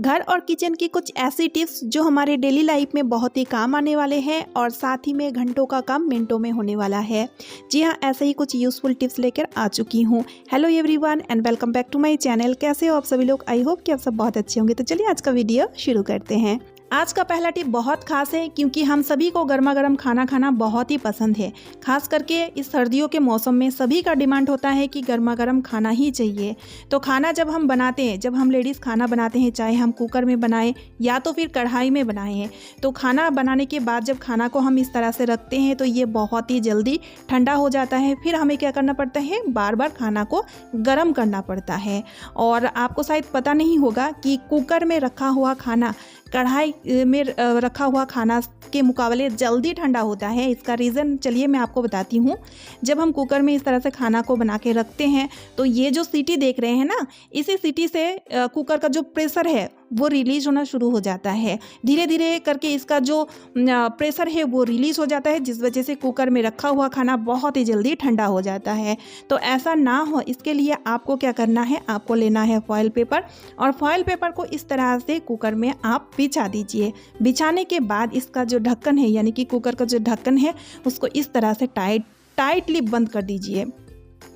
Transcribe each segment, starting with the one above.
घर और किचन की कुछ ऐसी टिप्स जो हमारे डेली लाइफ में बहुत ही काम आने वाले हैं और साथ ही में घंटों का काम मिनटों में होने वाला है। जी हाँ, ऐसे ही कुछ यूज़फुल टिप्स लेकर आ चुकी हूँ। Hello everyone and welcome back to my channel. कैसे हो आप सभी लोग? आई होप कि आप सब बहुत अच्छे होंगे। तो चलिए आज का वीडियो शुरू करते हैं। आज का पहला टिप बहुत खास है क्योंकि हम सभी को गर्मा गर्म खाना खाना बहुत ही पसंद है। खास करके इस सर्दियों के मौसम में सभी का डिमांड होता है कि गर्मा गर्म खाना ही चाहिए। तो खाना जब हम बनाते हैं, जब हम लेडीज़ खाना बनाते हैं, चाहे हम कुकर में बनाएं या तो फिर कढ़ाई में बनाएं, तो खाना बनाने के बाद जब खाना को हम इस तरह से रखते हैं तो ये बहुत ही जल्दी ठंडा हो जाता है। फिर हमें क्या करना पड़ता है, बार बार खाना को गर्म करना पड़ता है। और आपको शायद पता नहीं होगा कि कुकर में रखा हुआ खाना कढ़ाई में रखा हुआ खाना के मुकाबले जल्दी ठंडा होता है। इसका रीज़न चलिए मैं आपको बताती हूँ। जब हम कुकर में इस तरह से खाना को बना के रखते हैं तो ये जो सीटी देख रहे हैं ना, इसी सीटी से कुकर का जो प्रेशर है वो रिलीज़ होना शुरू हो जाता है। धीरे धीरे करके इसका जो प्रेशर है वो रिलीज़ हो जाता है, जिस वजह से कुकर में रखा हुआ खाना बहुत ही जल्दी ठंडा हो जाता है। तो ऐसा ना हो, इसके लिए आपको क्या करना है, आपको लेना है फॉयल पेपर और फॉयल पेपर को इस तरह से कुकर में आप बिछा दीजिए। बिछाने के बाद इसका जो ढक्कन है, यानी कि कुकर का जो ढक्कन है, उसको इस तरह से टाइटली बंद कर दीजिए।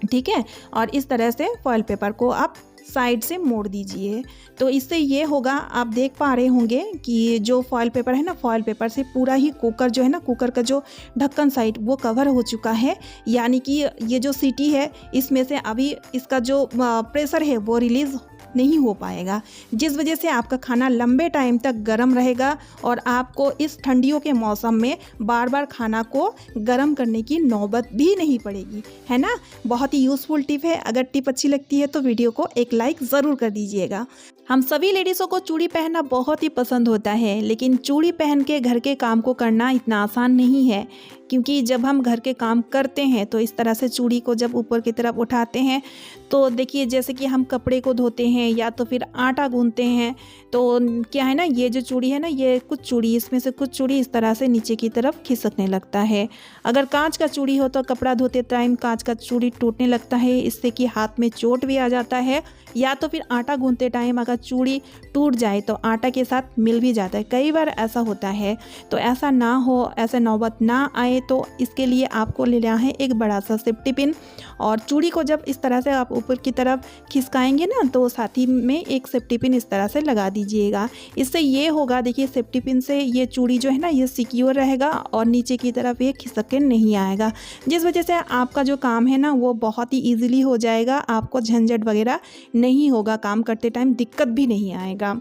ठीक है, और इस तरह से फॉयल पेपर को आप साइड से मोड़ दीजिए। तो इससे ये होगा, आप देख पा रहे होंगे कि जो फॉयल पेपर है ना, फॉयल पेपर से पूरा ही कुकर जो है ना, कुकर का जो ढक्कन साइड वो कवर हो चुका है। यानी कि ये जो सीटी है इसमें से अभी इसका जो प्रेशर है वो रिलीज़ नहीं हो पाएगा, जिस वजह से आपका खाना लंबे टाइम तक गर्म रहेगा और आपको इस ठंडियों के मौसम में बार बार खाना को गर्म करने की नौबत भी नहीं पड़ेगी, है ना। बहुत ही यूज़फुल टिप है। अगर टिप अच्छी लगती है तो वीडियो को एक लाइक ज़रूर कर दीजिएगा। हम सभी लेडीज़ों को चूड़ी पहनना बहुत ही पसंद होता है, लेकिन चूड़ी पहन के घर के काम को करना इतना आसान नहीं है। क्योंकि जब हम घर के काम करते हैं तो इस तरह से चूड़ी को जब ऊपर की तरफ उठाते हैं तो देखिए, जैसे कि हम कपड़े को धोते हैं या तो फिर आटा गूंथते हैं, तो क्या है ना, ये जो चूड़ी है ना, ये कुछ चूड़ी, इसमें से कुछ चूड़ी इस तरह से नीचे की तरफ खिसकने लगता है। अगर कांच का चूड़ी हो तो कपड़ा धोते टाइम कांच का चूड़ी टूटने लगता है, इससे कि हाथ में चोट भी आ जाता है। या तो फिर आटा गूंथते टाइम अगर चूड़ी टूट जाए तो आटा के साथ मिल भी जाता है, कई बार ऐसा होता है। तो ऐसा ना हो, ऐसा नौबत ना आए, तो इसके लिए आपको लेना है एक बड़ा सा सेफ्टी पिन। और चूड़ी को जब इस तरह से आप ऊपर की तरफ खिसकाएंगे ना, तो साथ ही में एक सेफ्टी पिन इस तरह से लगा दीजिएगा। इससे ये होगा, देखिए सेफ्टी पिन से ये चूड़ी जो है ना, ये सिक्योर रहेगा और नीचे की तरफ ये खिसक के नहीं आएगा, जिस वजह से आपका जो काम है ना वो बहुत ही ईजिली हो जाएगा। आपको झंझट वगैरह नहीं होगा, काम करते टाइम दिक्कत भी नहीं आएगा।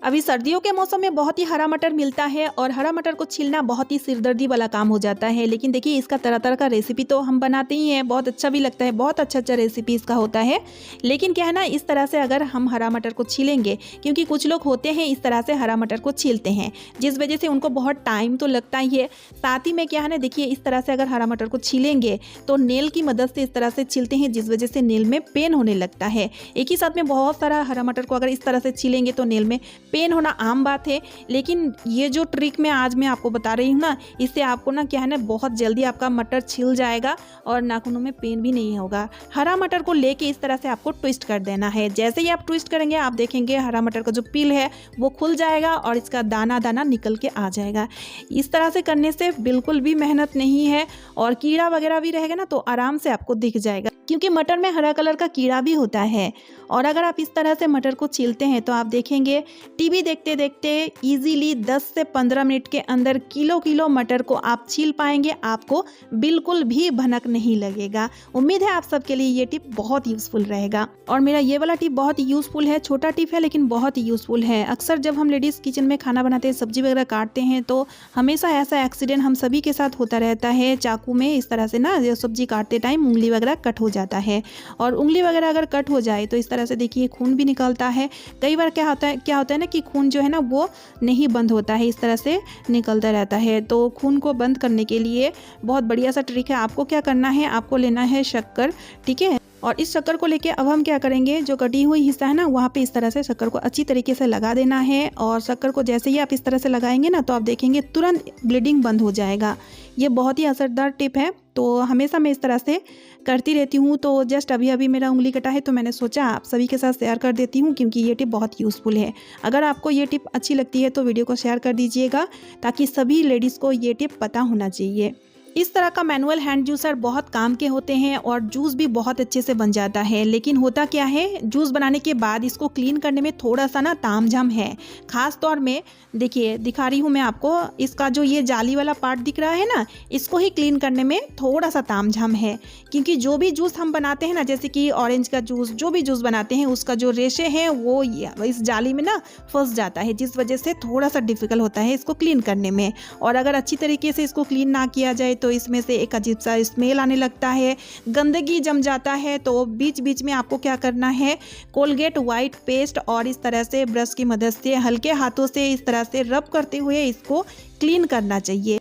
अभी सर्दियों के मौसम में बहुत ही हरा मटर मिलता है और हरा मटर को छीलना बहुत ही सिरदर्दी वाला काम हो जाता है। लेकिन देखिए, इसका तरह तरह का रेसिपी तो हम बनाते ही हैं, बहुत अच्छा भी लगता है, बहुत अच्छा रेसिपी इसका होता है। लेकिन क्या है ना, इस तरह से अगर हम हरा मटर को छीलेंगे, क्योंकि कुछ लोग होते हैं इस तरह से हरा मटर को छीलते हैं, जिस वजह से उनको बहुत टाइम तो लगता ही है। साथ ही में क्या है ना, देखिए इस तरह से अगर हरा मटर को छीलेंगे तो नेल की मदद से इस तरह से छीलते हैं, जिस वजह से नेल में पेन होने लगता है। एक ही साथ में बहुत सारा हरा मटर को अगर इस तरह से छीलेंगे तो नेल में पेन होना आम बात है। लेकिन ये जो ट्रिक मैं आज आपको बता रही हूँ ना, इससे आपको ना क्या है ना, बहुत जल्दी आपका मटर छिल जाएगा और नाखूनों में पेन भी नहीं होगा। हरा मटर को लेके इस तरह से आपको ट्विस्ट कर देना है। जैसे ही आप ट्विस्ट करेंगे, आप देखेंगे हरा मटर का जो पील है वो खुल जाएगा और इसका दाना दाना निकल के आ जाएगा। इस तरह से करने से बिल्कुल भी मेहनत नहीं है और कीड़ा वगैरह भी रहेगा ना तो आराम से आपको दिख जाएगा, क्योंकि मटर में हरा कलर का कीड़ा भी होता है। और अगर आप इस तरह से मटर को छीलते हैं तो आप देखेंगे टीवी देखते देखते इजीली 10 से 15 मिनट के अंदर किलो मटर को आप छील पाएंगे। आपको बिल्कुल भी भनक नहीं लगेगा। उम्मीद है आप सबके लिए ये टिप बहुत यूज़फुल रहेगा। और मेरा ये वाला टिप बहुत ही यूज़फुल है, छोटा टिप है लेकिन बहुत ही यूज़फुल है। अक्सर जब हम लेडीज़ किचन में खाना बनाते हैं, सब्जी वगैरह काटते हैं, तो हमेशा ऐसा एक्सीडेंट हम सभी के साथ होता रहता है। चाकू में इस तरह से ना सब्जी काटते टाइम उंगली वगैरह कट हो जाता है, और उंगली वगैरह अगर कट हो जाए तो इस तरह से देखिए खून भी निकलता है। कई बार क्या होता है ना कि खून जो है ना वो नहीं बंद होता है, इस तरह से निकलता रहता है। तो खून को बंद करने के लिए बहुत बढ़िया सा ट्रिक है। आपको क्या करना है, आपको लेना है शक्कर, ठीक है। और इस शक्कर को लेके अब हम क्या करेंगे, जो कटी हुई हिस्सा है ना वहाँ पे इस तरह से शक्कर को अच्छी तरीके से लगा देना है। और शक्कर को जैसे ही आप इस तरह से लगाएंगे ना तो आप देखेंगे तुरंत ब्लीडिंग बंद हो जाएगा। ये बहुत ही असरदार टिप है, तो हमेशा मैं इस तरह से करती रहती हूँ। तो जस्ट अभी अभी मेरा उंगली कटा है तो मैंने सोचा आप सभी के साथ शेयर कर देती हूँ, क्योंकि ये टिप बहुत यूज़फुल है। अगर आपको ये टिप अच्छी लगती है तो वीडियो को शेयर कर दीजिएगा, ताकि सभी लेडीज़ को ये टिप पता होना चाहिए। इस तरह का मैनुअल हैंड जूसर बहुत काम के होते हैं और जूस भी बहुत अच्छे से बन जाता है। लेकिन होता क्या है, जूस बनाने के बाद इसको क्लीन करने में थोड़ा सा ना तामझाम है। ख़ास तौर में देखिए, दिखा रही हूँ मैं आपको, इसका जो ये जाली वाला पार्ट दिख रहा है ना, इसको ही क्लीन करने में थोड़ा सा तामझाम है। क्योंकि जो भी जूस हम बनाते हैं ना, जैसे कि ऑरेंज का जूस, जो भी जूस बनाते हैं उसका जो रेशे है वो इस जाली में ना फंस जाता है, जिस वजह से थोड़ा सा डिफ़िकल्ट होता है इसको क्लीन करने में। और अगर अच्छी तरीके से इसको क्लीन ना किया जाए तो इसमें से एक अजीब सा स्मेल आने लगता है, गंदगी जम जाता है। तो बीच बीच में आपको क्या करना है, कोलगेट वाइट पेस्ट और इस तरह से ब्रश की मदद से हल्के हाथों से इस तरह से रब करते हुए इसको क्लीन करना चाहिए।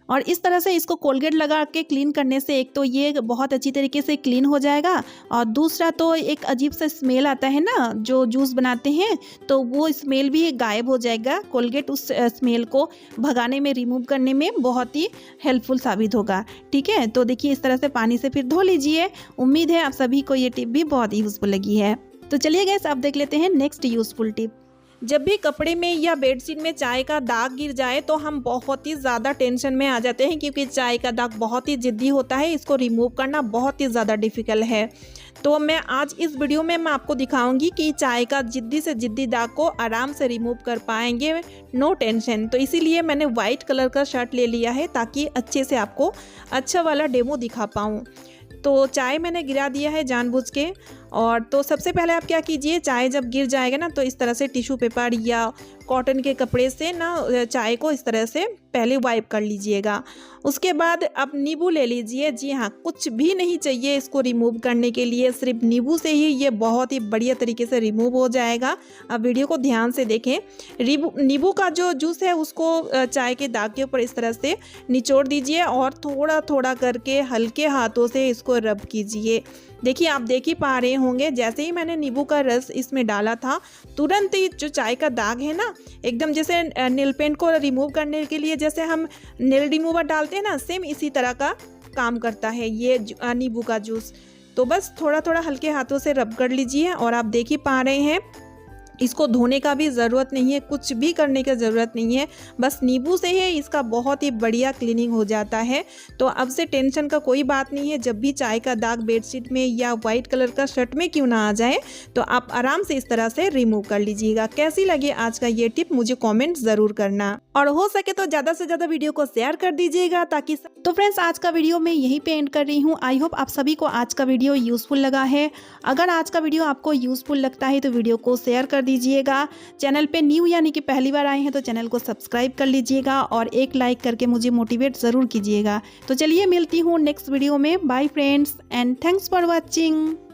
और इस तरह से इसको कोलगेट लगा के क्लीन करने से एक तो ये बहुत अच्छी तरीके से क्लीन हो जाएगा, और दूसरा तो एक अजीब सा स्मेल आता है ना जो जूस बनाते हैं, तो वो स्मेल भी गायब हो जाएगा। कोलगेट उस स्मेल को भगाने में, रिमूव करने में बहुत ही हेल्पफुल साबित होगा। ठीक है, तो देखिए इस तरह से पानी से फिर धो लीजिए। उम्मीद है आप सभी को ये टिप भी बहुत यूज़फुल लगी है। तो चलिए गाइस, अब देख लेते हैं नेक्स्ट यूज़फुल टिप। जब भी कपड़े में या बेडशीट में चाय का दाग गिर जाए तो हम बहुत ही ज़्यादा टेंशन में आ जाते हैं, क्योंकि चाय का दाग बहुत ही जिद्दी होता है, इसको रिमूव करना बहुत ही ज़्यादा डिफ़िकल्ट है। तो मैं आज इस वीडियो में मैं आपको दिखाऊंगी कि चाय का जिद्दी से जिद्दी दाग को आराम से रिमूव कर पाएंगे, नो टेंशन। तो इसीलिए मैंने वाइट कलर का शर्ट ले लिया है, ताकि अच्छे से आपको अच्छा वाला डेमो दिखा पाऊँ। तो चाय मैंने गिरा दिया है जानबूझ के। और तो सबसे पहले आप क्या कीजिए, चाय जब गिर जाएगा ना तो इस तरह से टिश्यू पेपर या कॉटन के कपड़े से ना चाय को इस तरह से पहले वाइप कर लीजिएगा। उसके बाद आप नींबू ले लीजिए। जी हाँ, कुछ भी नहीं चाहिए इसको रिमूव करने के लिए, सिर्फ नींबू से ही ये बहुत ही बढ़िया तरीके से रिमूव हो जाएगा। आप वीडियो को ध्यान से देखें। नींबू का जो जूस है उसको चाय के दाग के ऊपर इस तरह से निचोड़ दीजिए और थोड़ा थोड़ा करके हल्के हाथों से इसको रब कीजिए। देखिए, आप देख ही पा रहे होंगे, जैसे ही मैंने नींबू का रस इसमें डाला था, तुरंत ही जो चाय का दाग है ना, एकदम जैसे नेल पेंट को रिमूव करने के लिए जैसे हम नेल रिमूवर डालते हैं ना, सेम इसी तरह का काम करता है ये नींबू का जूस। तो बस थोड़ा थोड़ा हल्के हाथों से रब कर लीजिए। और आप देख ही पा रहे हैं, इसको धोने का भी ज़रूरत नहीं है, कुछ भी करने की ज़रूरत नहीं है, बस नींबू से ही इसका बहुत ही बढ़िया क्लीनिंग हो जाता है। तो अब से टेंशन का कोई बात नहीं है। जब भी चाय का दाग बेडशीट में या वाइट कलर का शर्ट में क्यों ना आ जाए, तो आप आराम से इस तरह से रिमूव कर लीजिएगा। कैसी लगी आज का ये टिप मुझे कॉमेंट ज़रूर करना, और हो सके तो ज़्यादा से ज़्यादा वीडियो को शेयर कर दीजिएगा ताकि। तो फ्रेंड्स, आज का वीडियो मैं यहीं पे एंड कर रही हूँ। आई होप आप सभी को आज का वीडियो यूज़फुल लगा है। अगर आज का वीडियो आपको यूज़फुल लगता है तो वीडियो को शेयर कर दीजिएगा। चैनल पे न्यू यानी कि पहली बार आए हैं तो चैनल को सब्सक्राइब कर लीजिएगा, और एक लाइक करके मुझे मोटिवेट ज़रूर कीजिएगा। तो चलिए मिलती हूँ नेक्स्ट वीडियो में। Bye friends and thanks for watching.